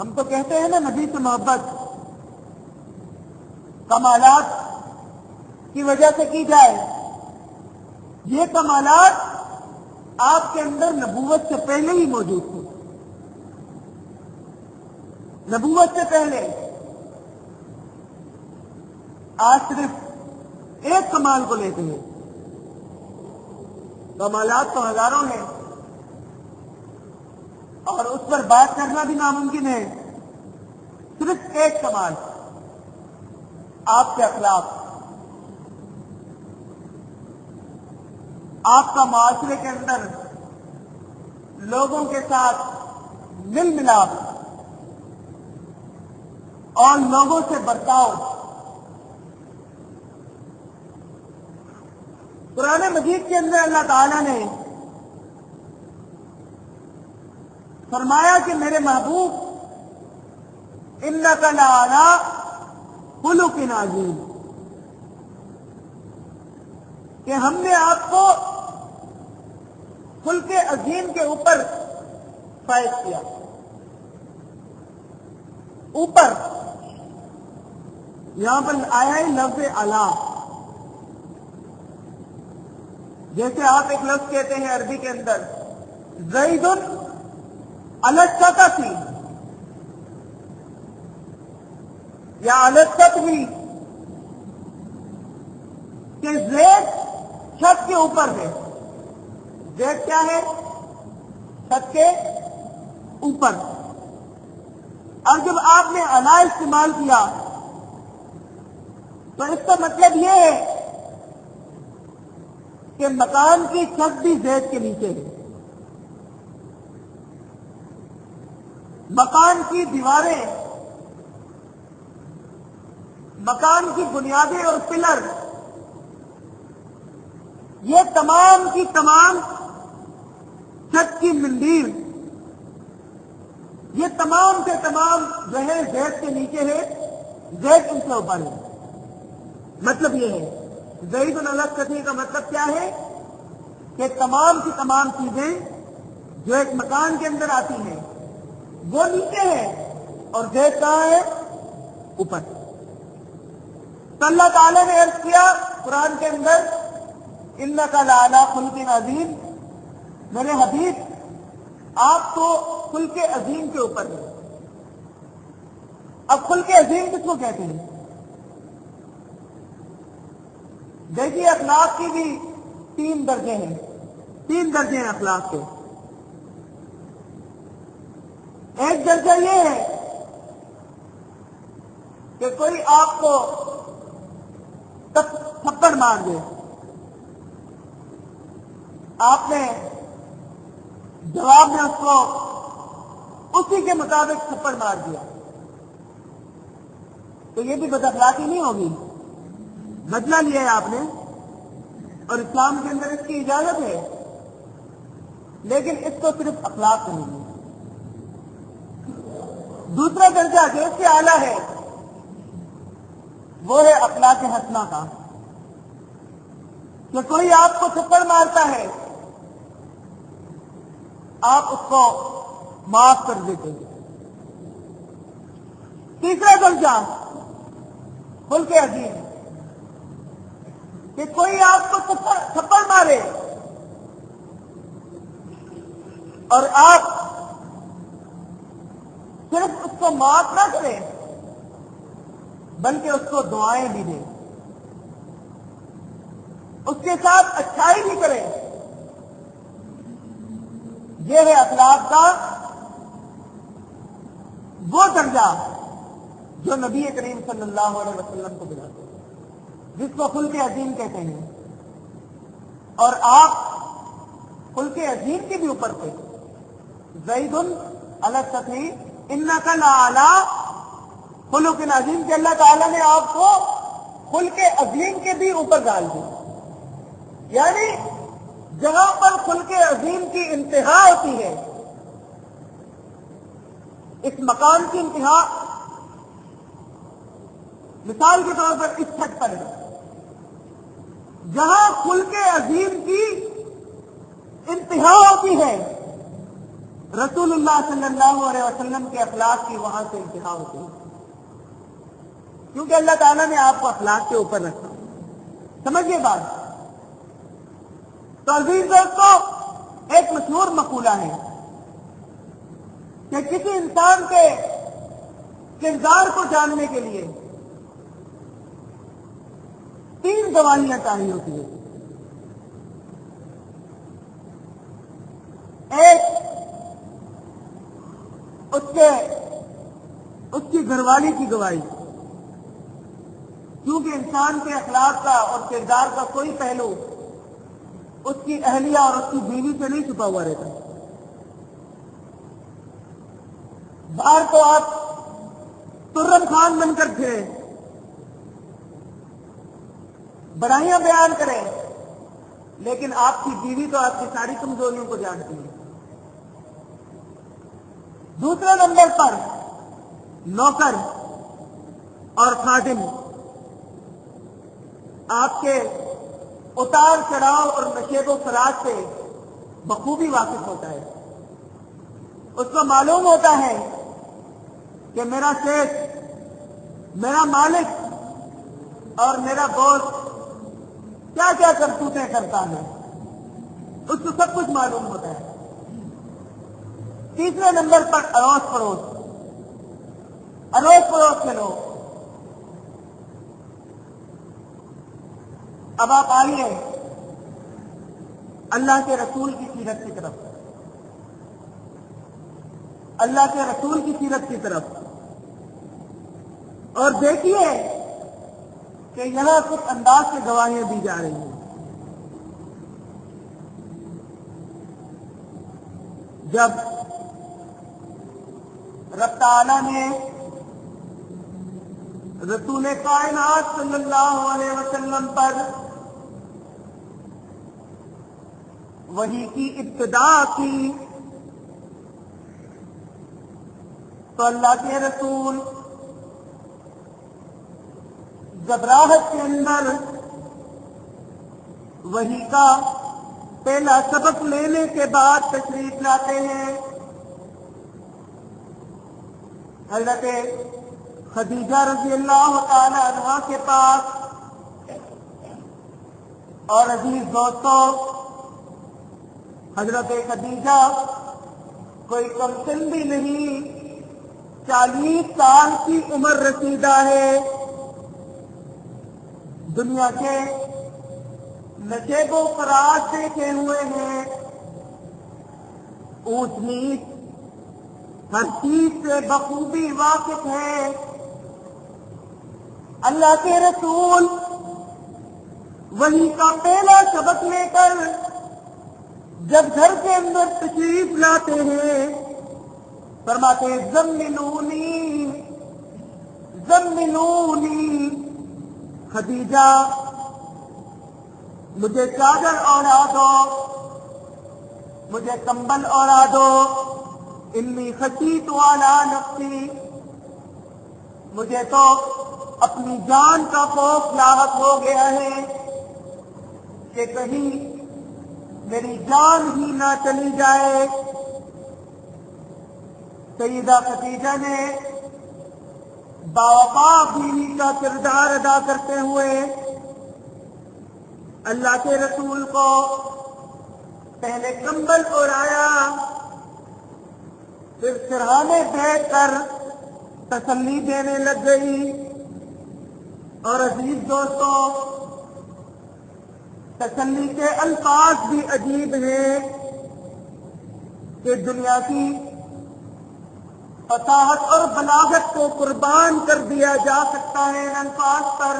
ہم تو کہتے ہیں نا نبی سے محبت کمالات کی وجہ سے کی جائے. یہ کمالات آپ کے اندر نبوت سے پہلے ہی موجود تھے. نبوت سے پہلے. آج صرف ایک کمال کو لیتے ہیں. کمالات تو ہزاروں ہیں اور اس پر بات کرنا بھی ناممکن ہے. صرف ایک کمال آپ کے اخلاق. آپ کا معاشرے کے اندر لوگوں کے ساتھ مل ملاپ اور لوگوں سے برتاؤ. قرآن مجید کے اندر اللہ تعالیٰ نے فرمایا کہ میرے محبوب انک لعلی خلق عظیم، کہ ہم نے آپ کو خلق عظیم کے اوپر فائز کیا. اوپر یہاں پر آیا ہے لفظ اعلی. جیسے آپ ایک لفظ کہتے ہیں عربی کے اندر زید علی السطح یا علی السطح، کہ زید چھت کے اوپر ہے. زید کیا ہے؟ چھت کے اوپر. اور جب آپ نے اعلی استعمال کیا تو اس کا مطلب یہ ہے کہ مکان کی چھت بھی زید کے نیچے ہے. مکان کی دیواریں، مکان کی بنیادیں اور پلر، یہ تمام کی تمام چھت کی مندیل، یہ تمام سے تمام جو ہے زید کے نیچے ہے. زید ان سے اوپر ہے. مطلب یہ ہے زید علی السطح کا مطلب کیا ہے کہ تمام کی تمام چیزیں جو ایک مکان کے اندر آتی ہیں وہ نیچے ہے اور زید کہاں ہے؟ اوپر. تو اللہ تعالیٰ نے عرض کیا قرآن کے اندر انک لعلی خلق عظیم، میرے حبیب آپ تو خلق عظیم کے اوپر ہیں. اب خلق عظیم کس کو کہتے ہیں؟ دیکھیے اخلاق کی بھی 3 درجے ہیں. 3 درجے ہیں اخلاق کے. ایک درجہ یہ ہے کہ کوئی آپ کو تھپڑ مار دے، آپ نے جواب میں اس کو اسی کے مطابق تھپڑ مار دیا تو یہ بھی بد اخلاقی نہیں ہوگی؟ بدلہ لیا ہے آپ نے اور اسلام کے اندر اس کی اجازت ہے، لیکن اس کو صرف اخلاق نہیں ہے. دوسرا درجہ جو اس سے اعلیٰ ہے وہ ہے اخلاق حسنہ کا، کہ کوئی آپ کو تھپڑ مارتا ہے آپ اس کو معاف کر دیتے ہیں. تیسرا درجہ خلق عظیم، کہ کوئی آپ کو تھپڑ مارے اور آپ صرف اس کو معاف نہ کریں بلکہ اس کو دعائیں بھی دیں، اس کے ساتھ اچھائی بھی کریں. یہ ہے اخلاق کا وہ درجہ جو نبی کریم صلی اللہ علیہ وسلم کو ملا، جس کو خلق عظیم کہتے ہیں. اور آپ خلق عظیم کے بھی اوپر تھے. زید علی السطح انک لعلی خلق عظیم، کہ اللہ تعالیٰ نے آپ کو خلق عظیم کے بھی اوپر ڈال دیا. یعنی جہاں پر خلق عظیم کی انتہا ہوتی ہے، اس مقام کی انتہا مثال کے طور پر اس چھت پر ہے، جہاں خلق عظیم کی انتہا ہوتی ہے رسول اللہ صلی اللہ علیہ وسلم کے اخلاق کی وہاں سے انتہا ہوتی ہے، کیونکہ اللہ تعالیٰ نے آپ کو اخلاق کے اوپر رکھا۔ سمجھیے بات۔ تو عزیز دوستو، ایک مشہور مقولہ ہے کہ کسی انسان کے کردار کو جاننے کے لیے 3 گواہیاں چاہیے ہوتی ہیں۔ ایک اس کی گھر والی کی گواہی، کیونکہ انسان کے اخلاق کا اور کردار کا کوئی پہلو اس کی اہلیہ اور اس کی بیوی سے نہیں چھپا ہوا رہتا۔ باہر تو آپ ترم خان بن کر پھرے، بڑائیاں بیان کریں، لیکن آپ کی بیوی تو آپ کی ساری کمزوریوں کو جانتی ہے۔ دوسرے نمبر پر نوکر اور خادم آپ کے اتار چڑھاؤ اور نشیب و فراز سے بخوبی واقف ہوتا ہے۔ اس کو معلوم ہوتا ہے کہ میرا شیخ، میرا مالک اور میرا باس کیا کیا کرتوتیں کرتا ہے، اس کو سب کچھ معلوم ہوتا ہے۔ تیسرے نمبر پر اڑوس پڑوس کے لوگ۔ اب آپ آئیے اللہ کے رسول کی سیرت کی طرف، اللہ کے رسول کی سیرت کی طرف، اور دیکھیے کہ یہاں کچھ انداز سے گواہیاں دی جا رہی ہیں۔ جب رب تعالیٰ نے رسول کائنات صلی اللہ علیہ وسلم پر وحی کی ابتدا کی تو اللہ کے رسول گھبراہٹ کے اندر وحی کا پہلا سبق لینے کے بعد تشریف لاتے ہیں۔ حضرت خدیجہ رضی اللہ تعالی عنہا کے پاس، اور عزیز دوستو، حضرت خدیجہ کوئی کم سن بھی نہیں، 40 سال کی عمر رسیدہ ہے۔ دنیا کے نشیب و فراز دیکھے ہوئے ہیں، اونچ نیچ ہر چیز سے بخوبی واقف ہے۔ اللہ کے رسول وحی کا پہلا سبق لے کر جب گھر کے اندر تشریف لاتے ہیں، فرماتے زملونی زملونی، خدیجہ مجھے چادر اوڑھا دو، مجھے کمبل اوڑھا دو، انی خشیت علی نفسی، مجھے تو اپنی جان کا خوف لاحق ہو گیا ہے کہ کہیں میری جان ہی نہ چلی جائے۔ سیدہ خدیجہ نے باوفا بیوی کا کردار ادا کرتے ہوئے اللہ کے رسول کو پہلے کمبل اوڑھایا، پھر سرہانے بیٹھ کر تسلی دینے لگ گئی۔ اور عزیز دوستو، تسلی کے الفاظ بھی عجیب ہیں کہ دنیا کی فصاحت اور بلاغت کو قربان کر دیا جا سکتا ہے ان الفاظ پر۔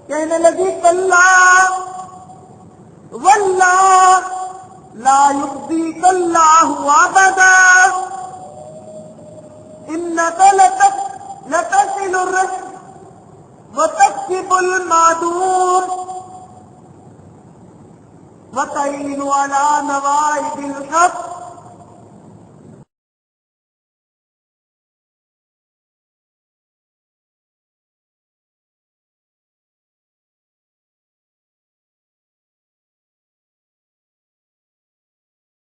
کہنے لگی کاللہ واللہ لا یخزیک اللہ ابدا، انک لتصل الرحم وتكسب المعدوم وتعين على نوائب الحق